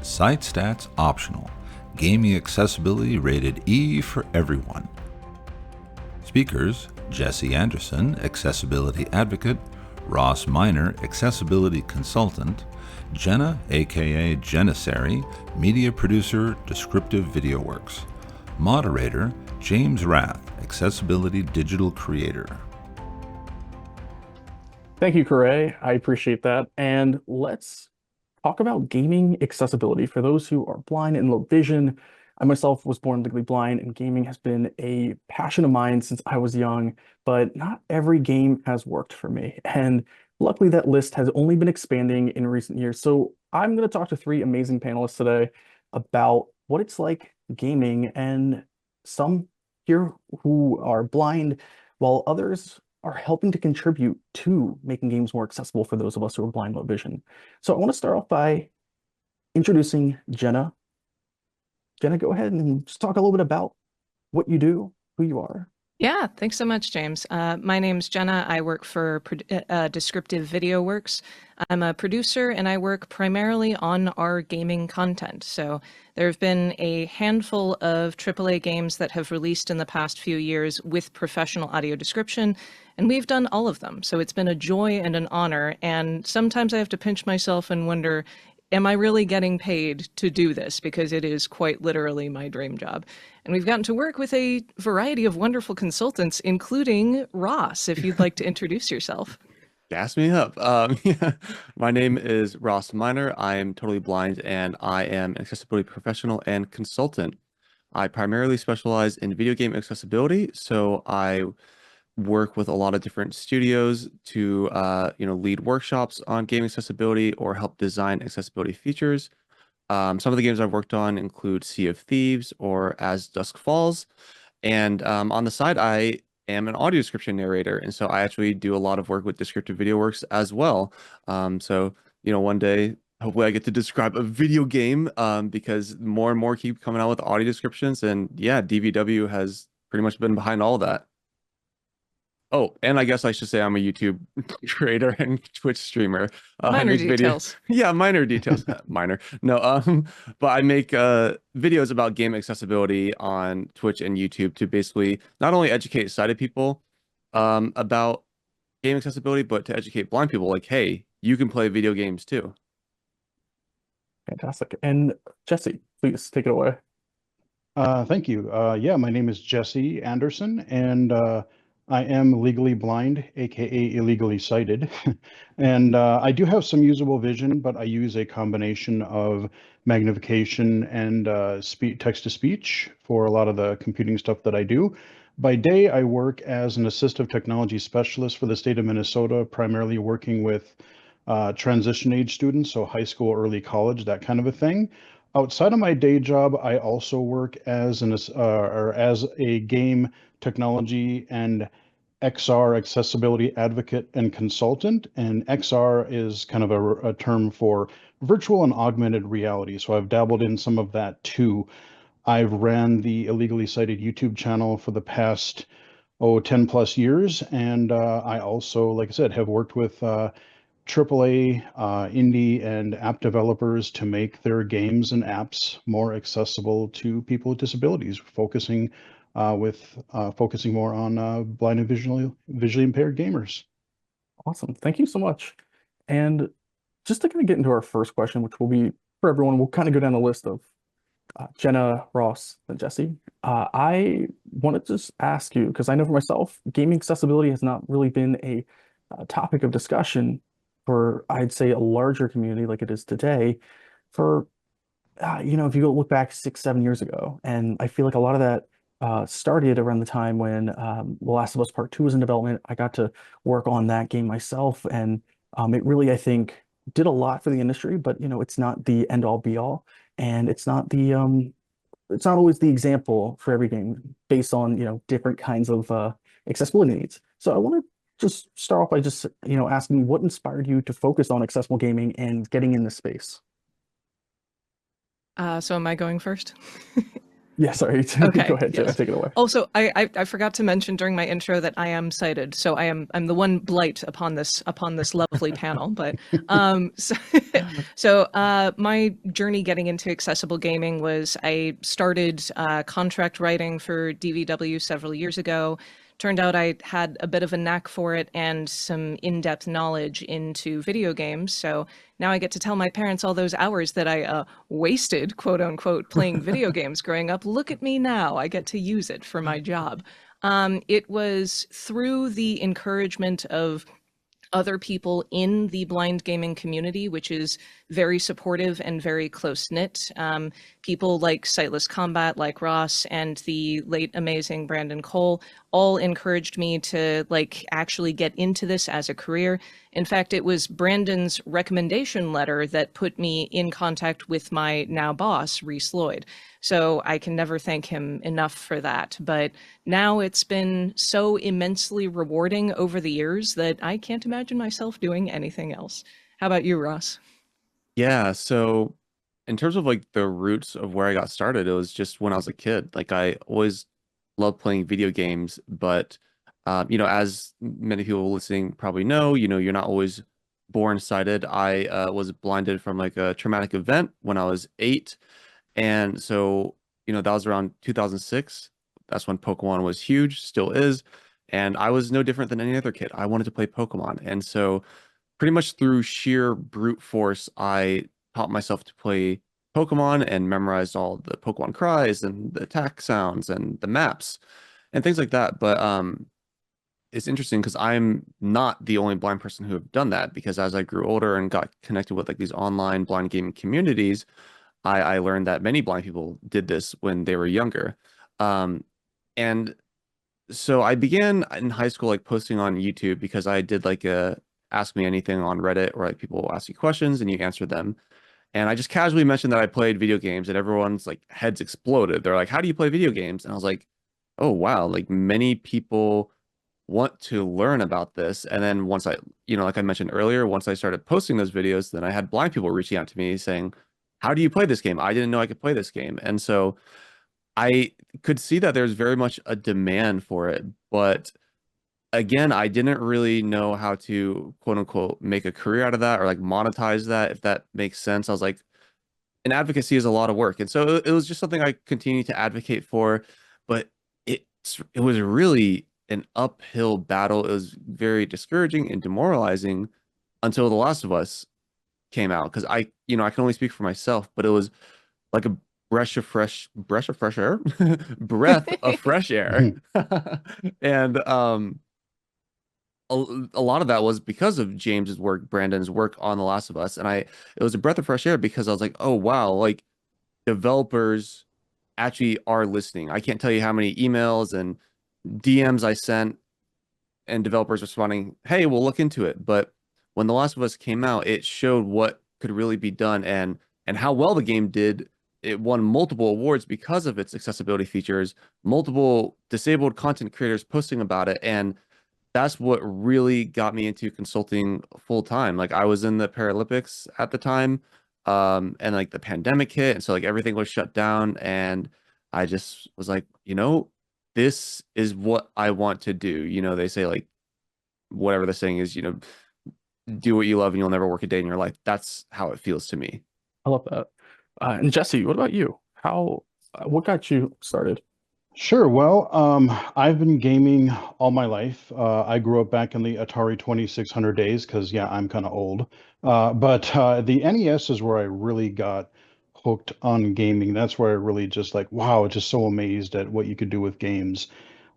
Site stats optional. Gaming accessibility rated E for everyone. Speakers: Jesse Anderson, Accessibility Advocate; Ross Miner, Accessibility Consultant; Jenna, aka Janissary, Media Producer, Descriptive Video Works; Moderator: James Rath, Accessibility Digital Creator. Thank you, Corey. I appreciate that. And let's talk about gaming accessibility. For those who are blind and low vision, I myself was born legally blind, and gaming has been a passion of mine since I was young, but not every game has worked for me. And luckily, that list has only been expanding in recent years. So I'm going to talk to three amazing panelists today about what it's like gaming, and some here who are blind, while others are helping to contribute to making games more accessible for those of us who are blind, low vision. So I want to start off by introducing Jenna. Jenna, go ahead and just talk a little bit about what you do, who you are. Yeah, thanks so much, James. My name's Jenna. I work for Descriptive Video Works. I'm a producer and I work primarily on our gaming content. So there have been a handful of AAA games that have released in the past few years with professional audio description, and we've done all of them. So it's been a joy and an honor. And sometimes I have to pinch myself and wonder, am I really getting paid to do this? Because it is quite literally my dream job. And we've gotten to work with a variety of wonderful consultants, including Ross, if you'd like to introduce yourself. Gas me up. Yeah. My name is Ross Miner. I am totally blind and I am an accessibility professional and consultant. I primarily specialize in video game accessibility, so I work with a lot of different studios to lead workshops on game accessibility or help design accessibility features. Some of the games I've worked on include Sea of Thieves or As Dusk Falls. And on the side, I am an audio description narrator. And so I actually do a lot of work with Descriptive Video Works as well. One day, hopefully I get to describe a video game because more and more keep coming out with audio descriptions. And yeah, DVW has pretty much been behind all that. Oh, and I guess I should say I'm a YouTube creator and Twitch streamer. I Minor make video. details. Yeah, minor details. Minor. No, but I make videos about game accessibility on Twitch and YouTube to basically not only educate sighted people about game accessibility, but to educate blind people like, hey, you can play video games too. Fantastic. And Jesse, please take it away. Thank you. Yeah, my name is Jesse Anderson, and I am legally blind, aka illegally sighted. And I do have some usable vision, but I use a combination of magnification and text-to-speech for a lot of the computing stuff that I do. By day, I work as an assistive technology specialist for the state of Minnesota, primarily working with transition age students, so high school, early college, that kind of a thing. Outside of my day job, I also work as as a game technology and XR accessibility advocate and consultant. And XR is kind of a term for virtual and augmented reality. So I've dabbled in some of that too. I've ran the Illegally Sighted YouTube channel for the past 10 plus years. And I also, like I said, have worked with AAA, indie, and app developers to make their games and apps more accessible to people with disabilities, focusing more on blind and visually impaired gamers. Awesome. Thank you so much. And just to kind of get into our first question, which will be for everyone, we'll kind of go down the list of Jenna, Ross, and Jesse. I wanted to just ask you, because I know for myself, gaming accessibility has not really been a topic of discussion for, I'd say, a larger community like it is today. For, if you go look back 6, 7 years ago, and I feel like a lot of that started around the time when The Last of Us Part 2 was in development. I got to work on that game myself, and it really, I think, did a lot for the industry, but it's not the end all be all, and it's not always the example for every game based on different kinds of accessibility needs. So I want to just start off by just asking what inspired you to focus on accessible gaming and getting in this space. So am I going first? Yeah, sorry. Okay, Go ahead, Jenna, yes. take it away. Also, I forgot to mention during my intro that I am sighted, so I'm the one blight upon this lovely panel. But so, my journey getting into accessible gaming was I started contract writing for DVW several years ago. Turned out I had a bit of a knack for it and some in-depth knowledge into video games. So now I get to tell my parents all those hours that I wasted, quote unquote, playing video games growing up. Look at me now. I get to use it for my job. It was through the encouragement of other people in the blind gaming community, which is very supportive and very close knit. People like Sightless Combat, like Ross, and the late amazing Brandon Cole all encouraged me to actually get into this as a career. In fact, it was Brandon's recommendation letter that put me in contact with my now boss, Reese Lloyd. So I can never thank him enough for that. But now it's been so immensely rewarding over the years that I can't imagine myself doing anything else. How about you, Ross? Yeah, so in terms of like the roots of where I got started, it was just when I was a kid. Like I always loved playing video games, but as many people listening probably know, you're not always born sighted. I was blinded from like a traumatic event when I was 8, and so that was around 2006. That's when Pokemon was huge, still is, and I was no different than any other kid. I wanted to play Pokemon, and so pretty much through sheer brute force, I taught myself to play Pokemon and memorized all the Pokemon cries and the attack sounds and the maps and things like that. But it's interesting because I'm not the only blind person who have done that, because as I grew older and got connected with like these online blind gaming communities, I learned that many blind people did this when they were younger. And so I began in high school like posting on YouTube because I did like a ask me anything on Reddit, where like people will ask you questions and you answer them. And I just casually mentioned that I played video games, and everyone's like heads exploded. They're like, "How do you play video games?" And I was like, "Oh wow, like many people want to learn about this." And then once like I mentioned earlier, once I started posting those videos, then I had blind people reaching out to me saying, "How do you play this game? I didn't know I could play this game." And so I could see that there's very much a demand for it, but again, I didn't really know how to quote unquote make a career out of that or like monetize that, if that makes sense. I was like, an advocacy is a lot of work. And so it was just something I continued to advocate for, but it was really an uphill battle. It was very discouraging and demoralizing until The Last of Us came out. Because I can only speak for myself, but it was like a breath of fresh air, breath of fresh air. And a lot of that was because of James's work, Brandon's work on The Last of Us, and it was a breath of fresh air because I was like, oh wow, like developers actually are listening. I can't tell you how many emails and DMs I sent and developers responding, hey, we'll look into it. But when The Last of Us came out, it showed what could really be done and how well the game did. It won multiple awards because of its accessibility features, multiple disabled content creators posting about it, and that's what really got me into consulting full time. Like I was in the Paralympics at the time, and like the pandemic hit, and so like everything was shut down, and I just was like, this is what I want to do. They say like whatever the saying is, do what you love and you'll never work a day in your life. That's how it feels to me. I love that. And Jesse, what about you? What got you started? Sure. Well, I've been gaming all my life. I grew up back in the Atari 2600 days because, yeah, I'm kind of old. But the NES is where I really got hooked on gaming. That's where I really just like, wow, just so amazed at what you could do with games.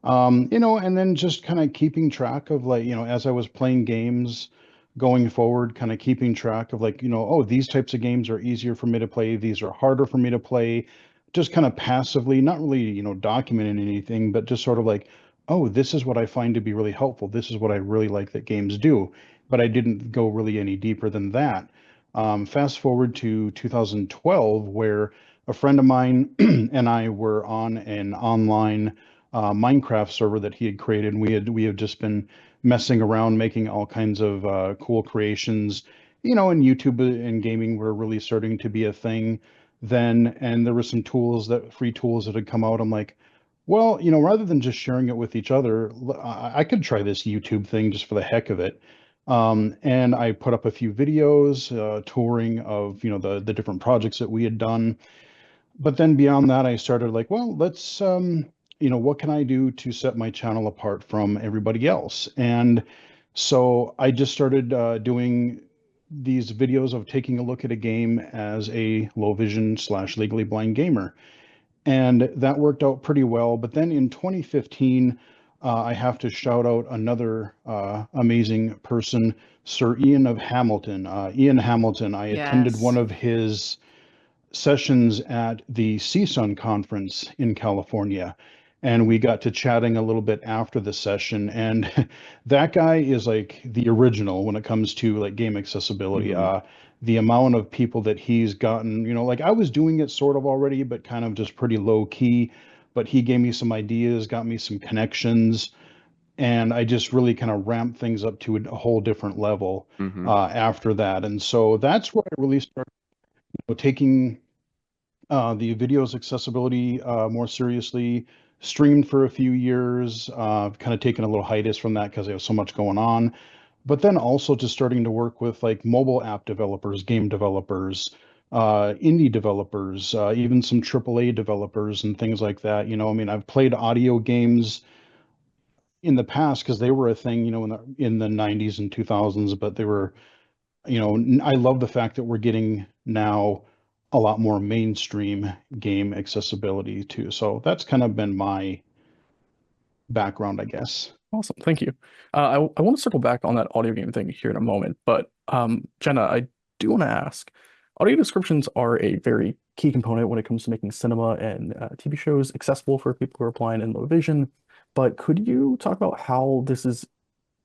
And then just kind of keeping track of like, as I was playing games going forward, kind of keeping track of like, oh, these types of games are easier for me to play, these are harder for me to play, just kind of passively, not really, documenting anything, but just sort of like, oh, this is what I find to be really helpful. This is what I really like that games do. But I didn't go really any deeper than that. Fast forward to 2012, where a friend of mine and I were on an online Minecraft server that he had created. We had just been messing around, making all kinds of cool creations. And YouTube and gaming were really starting to be a thing. then, and there were some free tools that had come out. I'm like, well, rather than just sharing it with each other, I could try this YouTube thing just for the heck of it. And I put up a few videos, touring of, the different projects that we had done. But then beyond that, I started like, well, let's, what can I do to set my channel apart from everybody else? And so I just started doing these videos of taking a look at a game as a low vision / legally blind gamer. And that worked out pretty well. But then in 2015, I have to shout out another amazing person, Sir Ian of Hamilton. Ian Hamilton, I attended one Yes. of his sessions at the CSUN conference in California. And we got to chatting a little bit after the session. And that guy is like the original when it comes to like game accessibility. The amount of people that he's gotten, like I was doing it sort of already, but kind of just pretty low key. But he gave me some ideas, got me some connections, and I just really kind of ramped things up to a whole different level after that. And so that's where I really started taking the video's accessibility more seriously. Streamed for a few years, kind of taken a little hiatus from that because there was so much going on. But then also just starting to work with like mobile app developers, game developers, indie developers, even some AAA developers and things like that. I mean, I've played audio games in the past because they were a thing, in the 90s and 2000s, but they were, I love the fact that we're getting now a lot more mainstream game accessibility too. So that's kind of been my background, I guess. Awesome, thank you. I want to circle back on that audio game thing here in a moment, but Jenna, I do want to ask, audio descriptions are a very key component when it comes to making cinema and TV shows accessible for people who are blind and low vision. But could you talk about how this is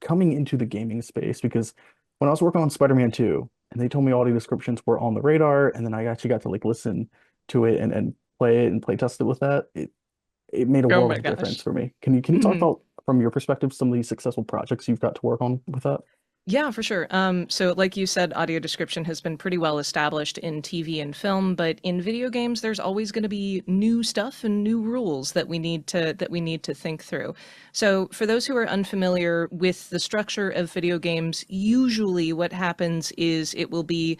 coming into the gaming space? Because when I was working on Spider-Man 2, and they told me audio descriptions were on the radar, and then I actually got to like listen to it and play it and play test it with that, it made a Oh world my of difference gosh. for me. Can you talk Mhm. about, from your perspective, some of these successful projects you've got to work on with that? Yeah, for sure. So like you said, audio description has been pretty well established in TV and film, but in video games, there's always going to be new stuff and new rules that we need to think through. So for those who are unfamiliar with the structure of video games, usually what happens is it will be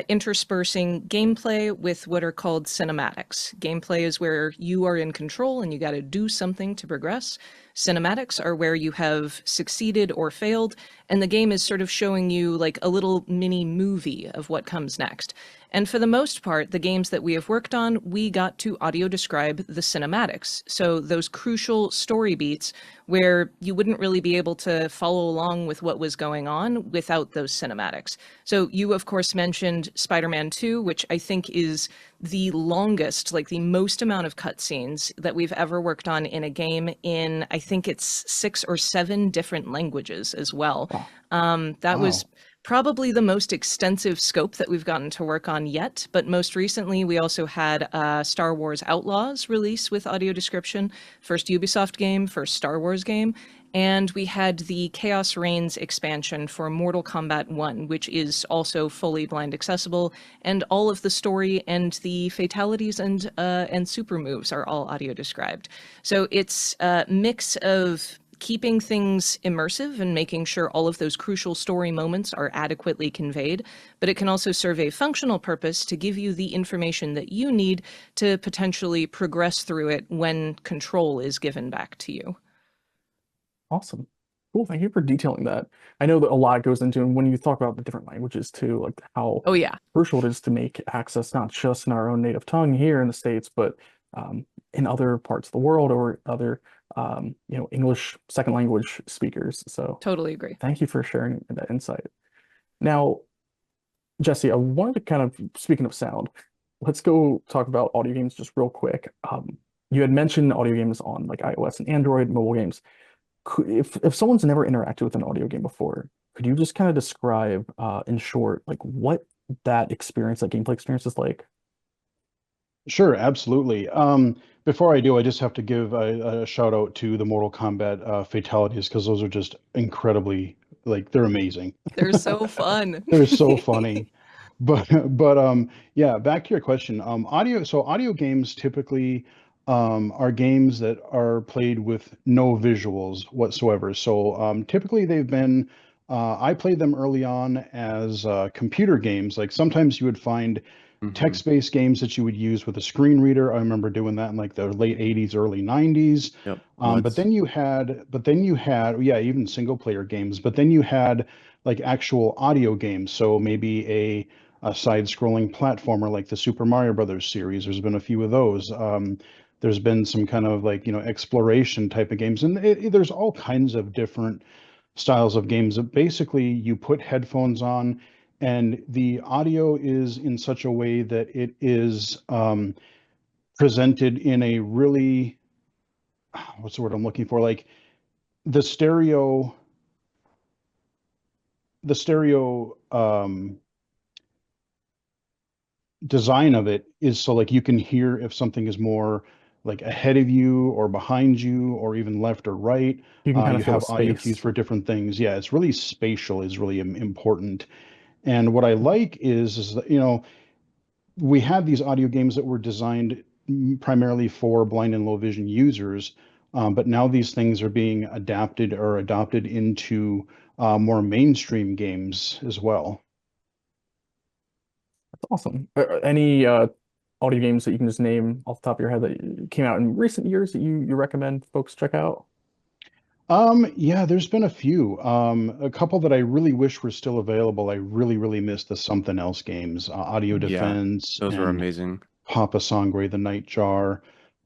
interspersing gameplay with what are called cinematics. Gameplay is where you are in control and you got to do something to progress. Cinematics are where you have succeeded or failed, and the game is sort of showing you like a little mini movie of what comes next. And for the most part, the games that we have worked on, we got to audio describe the cinematics. So those crucial story beats where you wouldn't really be able to follow along with what was going on without those cinematics. So you, of course, mentioned Spider-Man 2, which I think is the longest, like the most amount of cutscenes that we've ever worked on in a game in, I think it's 6 or 7 different languages as well. That was Wow. probably the most extensive scope that we've gotten to work on yet, but most recently we also had Star Wars Outlaws release with audio description, first Ubisoft game, first Star Wars game, and we had the Chaos Reigns expansion for Mortal Kombat 1, which is also fully blind accessible, and all of the story and the fatalities and super moves are all audio described. So it's a mix of keeping things immersive and making sure all of those crucial story moments are adequately conveyed, but it can also serve a functional purpose to give you the information that you need to potentially progress through it when control is given back to you. Awesome. Cool. Thank you for detailing that. I know that a lot goes into, and when you talk about the different languages too, like how Oh yeah, crucial it is to make access not just in our own native tongue here in the States, but in other parts of the world or other, English second language speakers. So totally agree. thank you for sharing that insight. Now, Jesse, I wanted to kind of, speaking of sound, let's go talk about audio games just real quick. You had mentioned audio games on like iOS and Android mobile games. If someone's never interacted with an audio game before, could you just kind of describe in short like what that experience, that gameplay experience is like? Sure, absolutely. Before I do, I just have to give a shout out to the Mortal Kombat fatalities because those are just incredibly, like, they're amazing. They're so fun. They're so funny. but yeah, back to your question. Audio games typically are games that are played with no visuals whatsoever. So typically they've been I played them early on as computer games. Like sometimes you would find Hmm. text-based games that you would use with a screen reader. I remember doing that in like the late 80s, early 90s. Yep. But Muds. then you had, yeah, even single player games, but then you had like actual audio games. So maybe a side-scrolling platformer like the Super Mario Brothers series. There's been a few of those. There's been some kind of like, exploration type of games, and there's all kinds of different styles of games. Basically, you put headphones on, and the audio is in such a way that it is presented in a really, what's the word I'm looking for? Like the stereo, the stereo design of it is so like you can hear if something is more like ahead of you or behind you or even left or right. You can kind of You feel the have audio cues space. for different things. Yeah, it's really spatial is really important. And what I like is that, we have these audio games that were designed primarily for blind and low vision users, but now these things are being adapted or adopted into more mainstream games as well. That's awesome. Any audio games that you can just name off the top of your head that came out in recent years that you recommend folks check out? Yeah, there's been a few. A couple that I really wish were still available. I really, really miss the Something Else games, Audio Yeah, Defense those were and amazing. Papa Sangre, the Nightjar.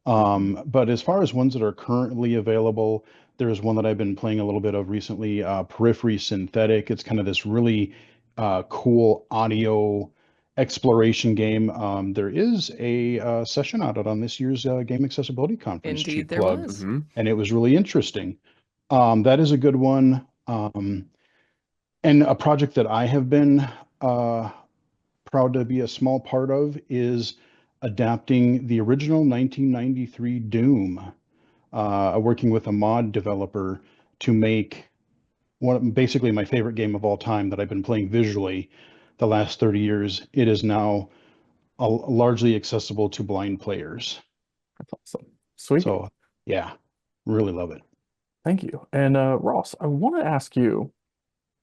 Hmm. But as far as ones that are currently available, there's one that I've been playing a little bit of recently, Periphery Synthetic. It's kind of this really cool audio exploration game. There is a session out on this year's Game Accessibility Conference, Indeed, cheap there plug, was. Hmm. and it was really interesting. That is a good one. And a project that I have been uh, proud to be a small part of is adapting the original 1993 Doom, working with a mod developer to make basically my favorite game of all time that I've been playing visually the last 30 years. It is now largely accessible to blind players. That's awesome. Sweet. So yeah, really love it. Thank you. And Ross, I want to ask you,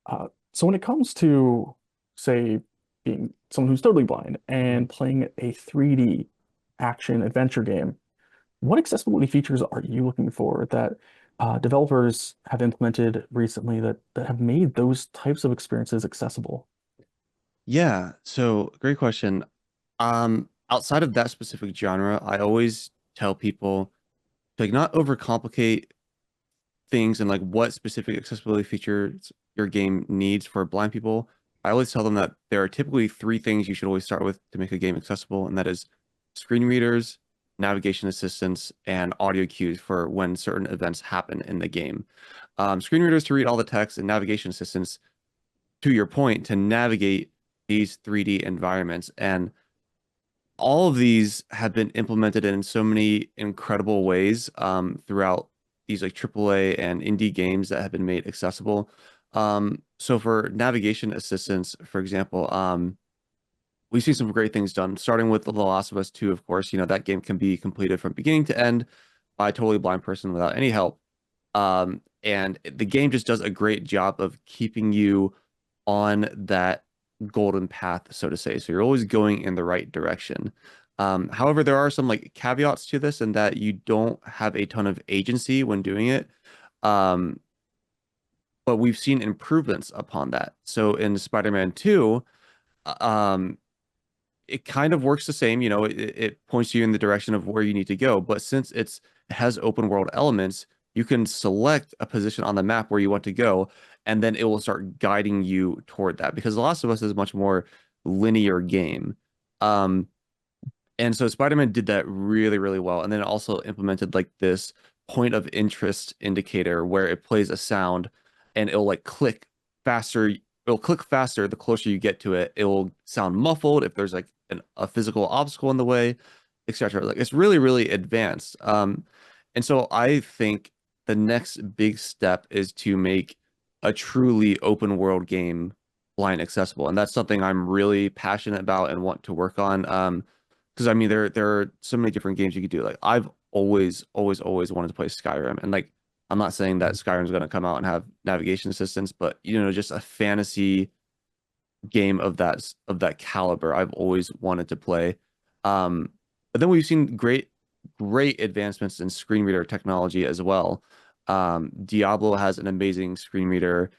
so when it comes to, say, being someone who's totally blind and playing a 3D action adventure game, what accessibility features are you looking for that developers have implemented recently that have made those types of experiences accessible? Yeah, so great question. Outside of that specific genre, I always tell people to like not overcomplicate things and like what specific accessibility features your game needs for blind people. I always tell them that there are typically three things you should always start with to make a game accessible, and that is screen readers, navigation assistance, and audio cues for when certain events happen in the game. Screen readers to read all the text, and navigation assistance, to your point, to navigate these 3D environments. And all of these have been implemented in so many incredible ways throughout these like AAA and indie games that have been made accessible. So for navigation assistance, for example, we've seen some great things done, starting with The Last of Us 2, of course. That game can be completed from beginning to end by a totally blind person without any help. And the game just does a great job of keeping you on that golden path, so to say. So you're always going in the right direction. However, there are some like caveats to this in that you don't have a ton of agency when doing it. Um, but we've seen improvements upon that. So in Spider-Man 2, um, it kind of works the same, it points you in the direction of where you need to go. But since it has open world elements, you can select a position on the map where you want to go, and then it will start guiding you toward that. Because The Last of Us is a much more linear game. Um, and so Spider-Man did that really, really well. And then it also implemented like this point of interest indicator where it plays a sound and it'll like click faster. It'll click faster the closer you get to it. It will sound muffled if there's like a physical obstacle in the way, etc. Like it's really, really advanced. And so I think the next big step is to make a truly open world game blind accessible, and that's something I'm really passionate about and want to work on. Because I mean, there are so many different games you could do. Like I've always wanted to play Skyrim, and like I'm not saying that Skyrim's going to come out and have navigation assistance, but just a fantasy game of that caliber I've always wanted to play. But then we've seen great advancements in screen reader technology as well. Diablo has an amazing screen reader.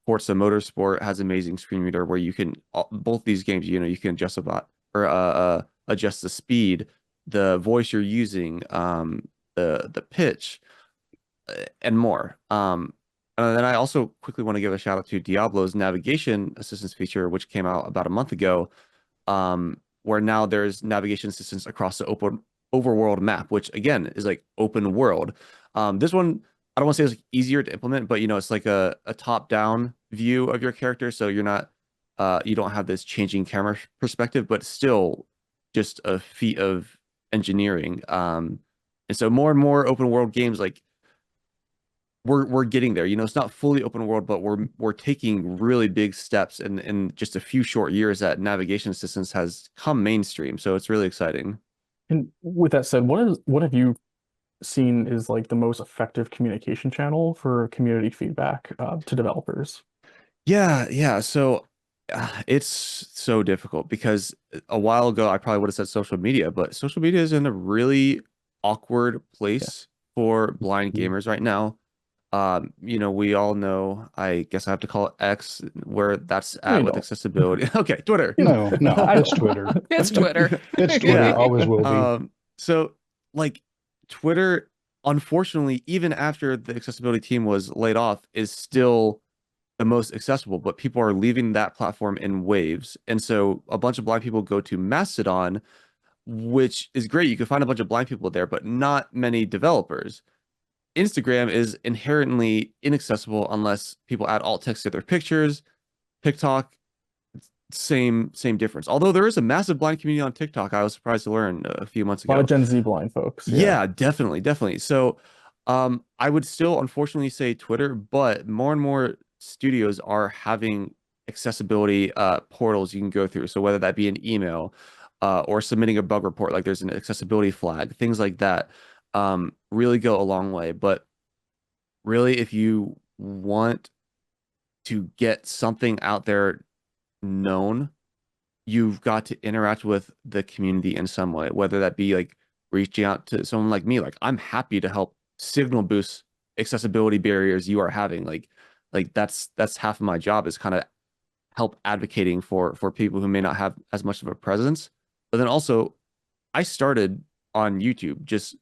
Forza Motorsport has amazing screen reader where you can both these games, you can adjust about or adjust the speed, the voice you're using, the pitch, and more. And then I also quickly want to give a shout out to Diablo's navigation assistance feature, which came out about a month ago, where now there's navigation assistance across the open overworld map, which again is like open world. This one, I don't want to say it's like easier to implement, but it's like a top-down view of your character, so you don't have this changing camera perspective, but still just a feat of engineering. And so more and more open world games, like we're getting there. It's not fully open world, but we're taking really big steps in just a few short years that navigation assistance has come mainstream. So it's really exciting. And with that said, what have you seen is like the most effective communication channel for community feedback to developers? Yeah. So it's so difficult because a while ago I probably would have said social media, but social media is in a really awkward place for blind gamers right now. We all know, I guess I have to call it X, where that's at with accessibility. Okay, Twitter. No, it's Twitter. It's Twitter. It's Twitter, Yeah. always will be. So like Twitter, unfortunately, even after the accessibility team was laid off, is still the most accessible, but people are leaving that platform in waves. And so a bunch of blind people go to Mastodon, which is great. You can find a bunch of blind people there, but not many developers. Instagram is inherently inaccessible unless people add alt text to their pictures. TikTok, same difference. Although there is a massive blind community on TikTok, I was surprised to learn a few months A lot ago. of Gen Z blind folks. Yeah, definitely. So, I would still unfortunately say Twitter, but more and more studios are having accessibility portals you can go through. So whether that be an email, or submitting a bug report, like there's an accessibility flag, things like that, really go a long way. But really, if you want to get something out there known, you've got to interact with the community in some way, whether that be like reaching out to someone like me. Like I'm happy to help signal boost accessibility barriers you are having. Like that's half of my job, is kind of help advocating for people who may not have as much of a presence. But then also, I started on YouTube just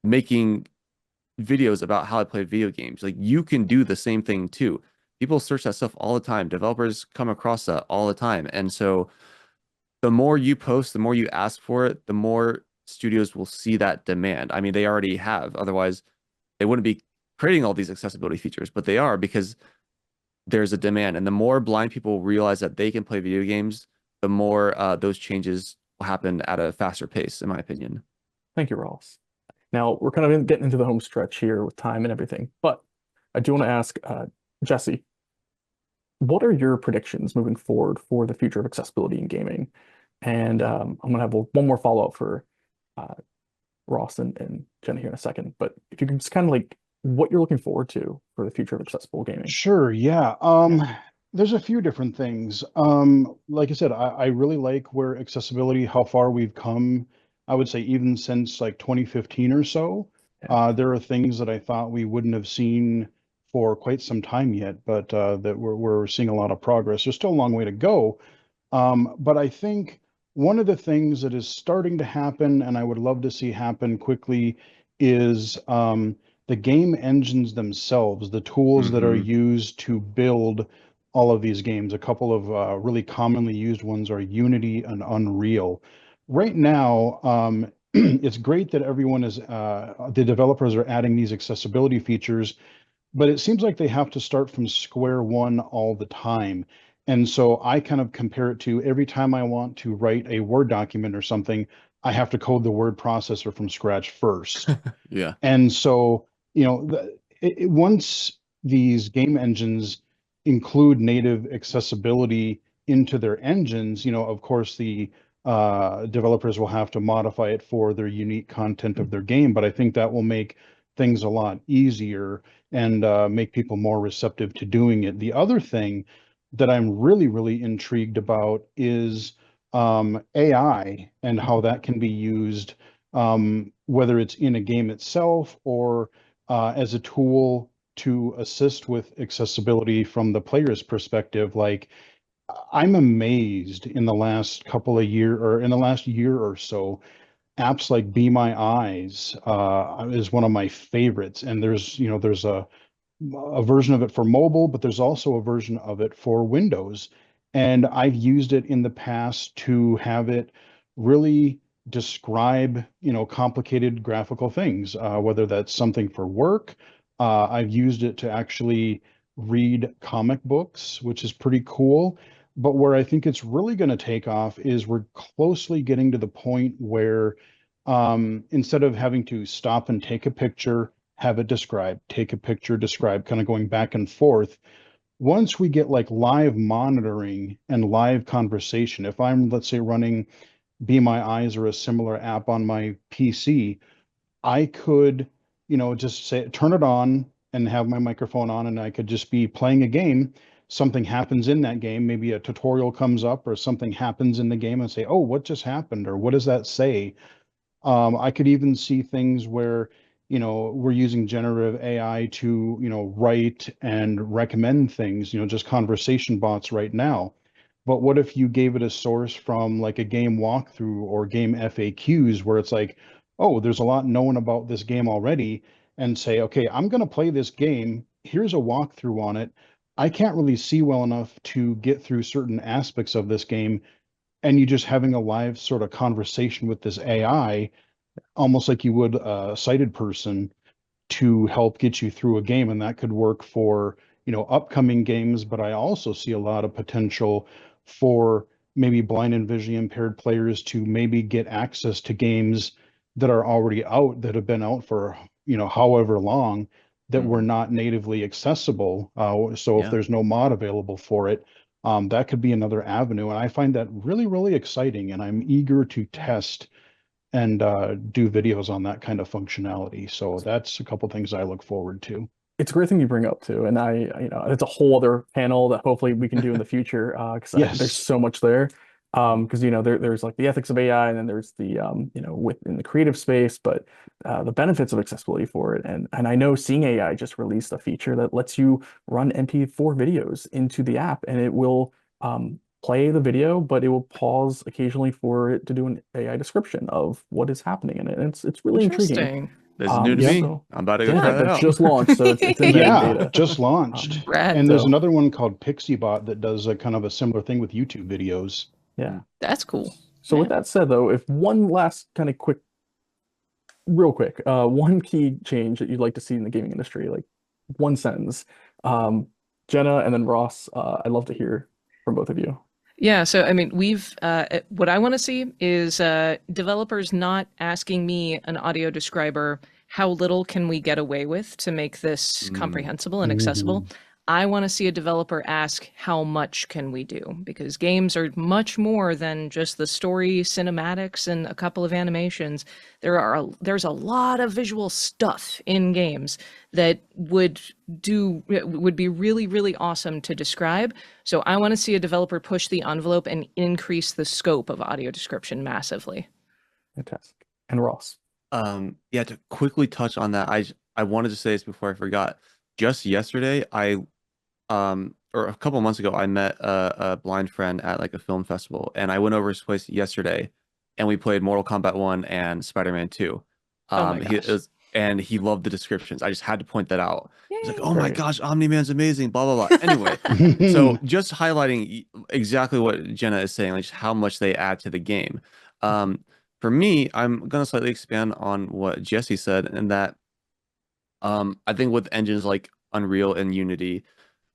making videos about how I play video games. Like you can do the same thing too. People search that stuff all the time. Developers come across that all the time. And so the more you post, the more you ask for it, the more studios will see that demand. I mean, they already have. Otherwise, they wouldn't be creating all these accessibility features, but they are because there's a demand. And the more blind people realize that they can play video games, the more those changes will happen at a faster pace, in my opinion. Thank you, Ross. Now we're kind of getting into the home stretch here with time and everything, but I do want to ask Jesse, what are your predictions moving forward for the future of accessibility in gaming? And I'm going to have one more follow-up for Ross and Jenna here in a second, but if you can just kind of like what you're looking forward to for the future of accessible gaming. Sure, yeah. There's a few different things. Like I said, I really like where accessibility, how far we've come. I would say even since like 2015 or so. There are things that I thought we wouldn't have seen for quite some time yet, but that we're seeing a lot of progress. There's still a long way to go. But I think one of the things that is starting to happen, and I would love to see happen quickly, is the game engines themselves, the tools that are used to build all of these games. A couple of really commonly used ones are Unity and Unreal. Right now, it's great that everyone is, the developers are adding these accessibility features, but it seems like they have to start from square one all the time. And so I kind of compare it to every time I want to write a Word document or something, I have to code the word processor from scratch first. Yeah. And so, once these game engines include native accessibility into their engines, of course, the developers will have to modify it for their unique content of their game. But I think that will make things a lot easier and make people more receptive to doing it. The other thing that I'm really, really intrigued about is AI and how that can be used, whether it's in a game itself or as a tool to assist with accessibility from the player's perspective. Like, I'm amazed in the last couple of year or in the last year or so, apps like Be My Eyes is one of my favorites. And there's a version of it for mobile, but there's also a version of it for Windows. And I've used it in the past to have it really describe, complicated graphical things, whether that's something for work. I've used it to actually read comic books, which is pretty cool. But where I think it's really going to take off is we're closely getting to the point where instead of having to stop and take a picture, have it describe, take a picture, describe, kind of going back and forth. Once we get like live monitoring and live conversation, if I'm, let's say, running Be My Eyes or a similar app on my PC, I could, just say, turn it on and have my microphone on, and I could just be playing a game. Something happens in that game, maybe a tutorial comes up or something happens in the game, and say, oh, what just happened? Or what does that say? I could even see things where, we're using generative AI to, write and recommend things, just conversation bots right now. But what if you gave it a source from like a game walkthrough or game FAQs where it's like, oh, there's a lot known about this game already, and say, okay, I'm going to play this game. Here's a walkthrough on it. I can't really see well enough to get through certain aspects of this game, and you just having a live sort of conversation with this AI, almost like you would a sighted person, to help get you through a game. And that could work for, upcoming games, but I also see a lot of potential for maybe blind and visually impaired players to maybe get access to games that are already out, that have been out for, however long, that were not natively accessible. So if there's no mod available for it, that could be another avenue. And I find that really, really exciting. And I'm eager to test and do videos on that kind of functionality. So that's a couple things I look forward to. It's a great thing you bring up too, and it's a whole other panel that hopefully we can do in the future because there's Yes. so much there. Because there's like the ethics of AI, and then there's the within the creative space, but the benefits of accessibility for it. And I know Seeing AI just released a feature that lets you run MP4 videos into the app, and it will play the video, but it will pause occasionally for it to do an AI description of what is happening in it. And it's really intriguing. Interesting. This is new to me. So I'm about to go yeah, try that that out. just launched, so it's in Yeah, beta. just launched. Rad, And there's though. another one called PixieBot that does a kind of a similar thing with YouTube videos. Yeah. That's cool. So with that said, though, if one last kind of real quick, one key change that you'd like to see in the gaming industry, like one sentence, Jenna and then Ross, I'd love to hear from both of you. Yeah, so I mean, what I want to see is developers not asking me, an audio describer, how little can we get away with to make this comprehensible and accessible. I want to see a developer ask, how much can we do? Because games are much more than just the story, cinematics, and a couple of animations. There's a lot of visual stuff in games that would be really, really awesome to describe. So I want to see a developer push the envelope and increase the scope of audio description massively. Fantastic. And Ross. Yeah, to quickly touch on that, I wanted to say this before I forgot. Just yesterday, or a couple months ago, I met a blind friend at like a film festival, and I went over his place yesterday, and we played Mortal Kombat 1 and Spider-Man 2. Oh my gosh. And he loved the descriptions. I just had to point that out. He's like, Yay. "Oh my Great. gosh, Omni-Man's amazing!" Blah blah blah. Anyway, so just highlighting exactly what Jenna is saying, like just how much they add to the game. For me, I'm gonna slightly expand on what Jesse said, and that I think with engines like Unreal and Unity,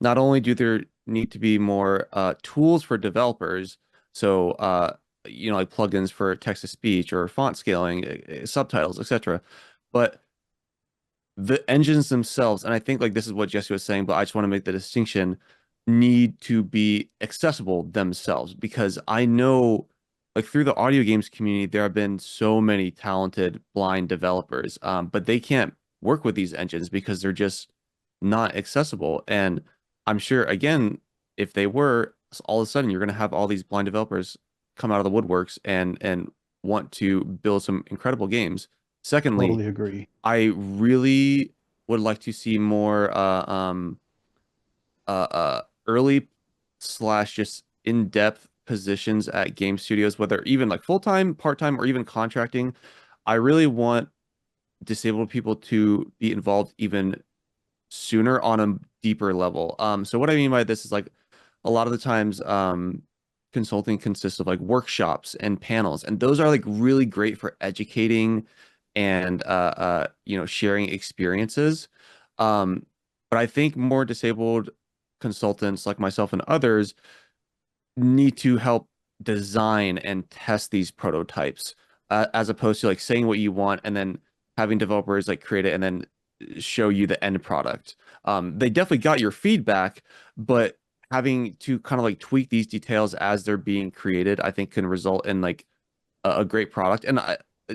not only do there need to be more tools for developers, so like plugins for text to speech or font scaling, subtitles, etc., but the engines themselves, and I think like this is what Jesse was saying, but I just want to make the distinction. need to be accessible themselves, because I know, like, through the audio games community, there have been so many talented blind developers, but they can't work with these engines because they're just not accessible. And I'm sure, again, if they were, all of a sudden you're going to have all these blind developers come out of the woodworks and want to build some incredible games. Secondly, Totally agree. I really would like to see more early slash just in-depth positions at game studios, whether even like full-time, part-time, or even contracting. I really want disabled people to be involved even sooner on a deeper level. So what I mean by this is, like, a lot of the times consulting consists of like workshops and panels, and those are like really great for educating and sharing experiences. But I think more disabled consultants like myself and others need to help design and test these prototypes, as opposed to like saying what you want and then having developers like create it and then show you the end product. They definitely got your feedback, but having to kind of like tweak these details as they're being created, I think can result in like a great product. And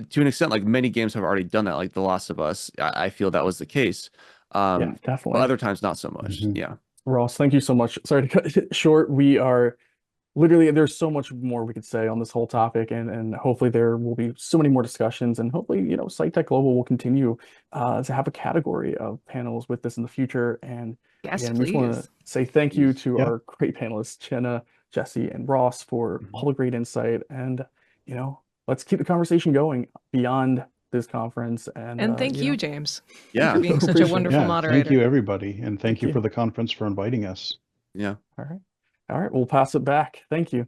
to an extent, like, many games have already done that, like The Last of Us. I feel that was the case. Yeah, But definitely. other times, not so much. Mhm. Yeah. Ross, thank you so much. Sorry to cut it short. We are literally, there's so much more we could say on this whole topic, and hopefully there will be so many more discussions, and hopefully, SciTech Global will continue to have a category of panels with this in the future. And Yes, again, we just want to please. say thank you to Yeah. our great panelists, Jenna, Jesse, and Ross, for all the great insight. And let's keep the conversation going beyond this conference. And thank you, James, Yeah. for being such a Appreciate it. wonderful Yeah, moderator. thank you, everybody. And thank Thank you you. for the conference for inviting us. Yeah. All right. All right, we'll pass it back. Thank you.